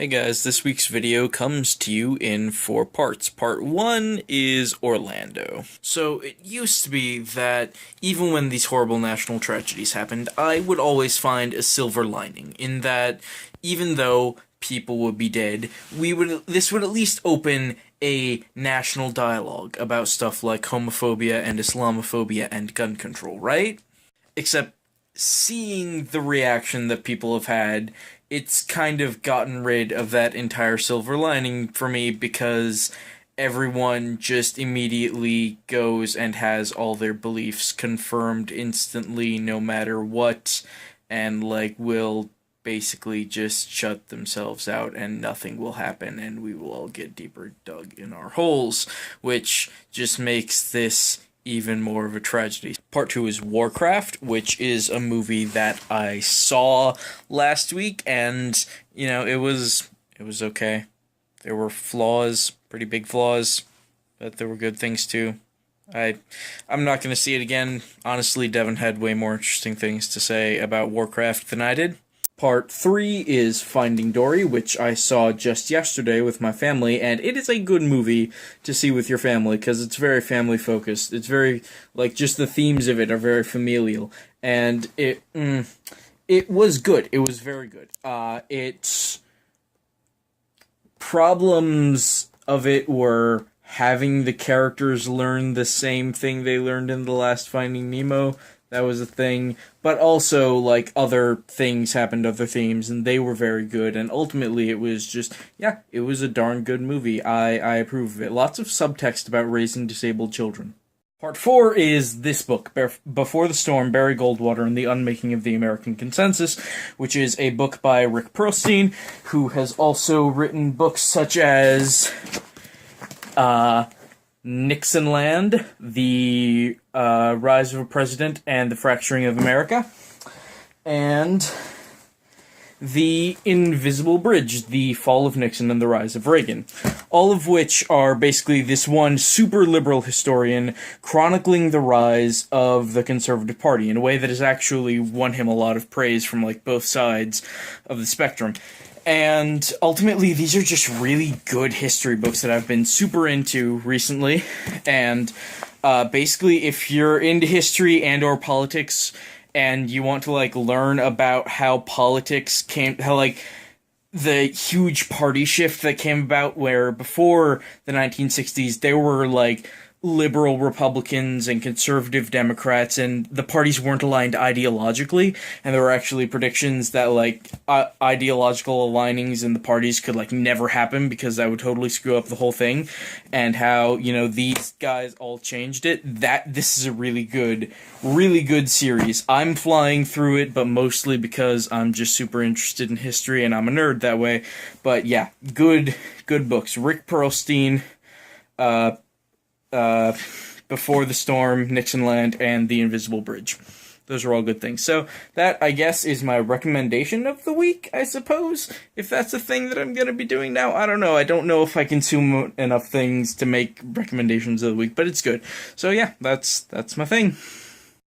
Hey guys, this week's video comes to you in 4 parts. Part 1 is Orlando. So it used to be that even when these horrible national tragedies happened, I would always find a silver lining in that even though people would be dead, this would at least open a national dialogue about stuff like homophobia and Islamophobia and gun control, right? Except seeing the reaction that people have had, it's kind of gotten rid of that entire silver lining for me because everyone just immediately goes and has all their beliefs confirmed instantly no matter what, and will basically just shut themselves out and nothing will happen and we will all get deeper dug in our holes, which just makes this even more of a tragedy. Part 2 is Warcraft, which is a movie that I saw last week, and, it was okay. There were flaws, pretty big flaws, but there were good things too. I'm not going to see it again. Honestly, Devin had way more interesting things to say about Warcraft than I did. Part 3 is Finding Dory, which I saw just yesterday with my family, and it is a good movie to see with your family, because it's very family-focused. It's very, just the themes of it are very familial, and it was good. It was very good. Its problems of it were having the characters learn the same thing they learned in the last Finding Nemo. That was a thing, but also, other things happened, other themes, and they were very good, and ultimately it was just, it was a darn good movie. I approve of it. Lots of subtext about raising disabled children. Part 4 is this book, Before the Storm, Barry Goldwater and the Unmaking of the American Consensus, which is a book by Rick Perlstein, who has also written books such as, Nixonland, The Rise of a President and the Fracturing of America, and The Invisible Bridge, The Fall of Nixon and the Rise of Reagan, all of which are basically this one super liberal historian chronicling the rise of the Conservative Party in a way that has actually won him a lot of praise from both sides of the spectrum. And ultimately, these are just really good history books that I've been super into recently. And basically, if you're into history and or politics, and you want to learn about how politics came, how the huge party shift that came about, where before the 1960s there were liberal Republicans and conservative Democrats, and the parties weren't aligned ideologically, and there were actually predictions that ideological alignings in the parties could never happen because that would totally screw up the whole thing, and how these guys all changed it. This is a really good series. I'm flying through it, but mostly because I'm just super interested in history and I'm a nerd that way. But yeah, good books. Rick Perlstein, Before the Storm, Nixonland, and The Invisible Bridge. Those are all good things. So that, I guess, is my recommendation of the week, I suppose. If that's a thing that I'm going to be doing now, I don't know. I don't know if I consume enough things to make recommendations of the week, but it's good. So yeah, that's my thing.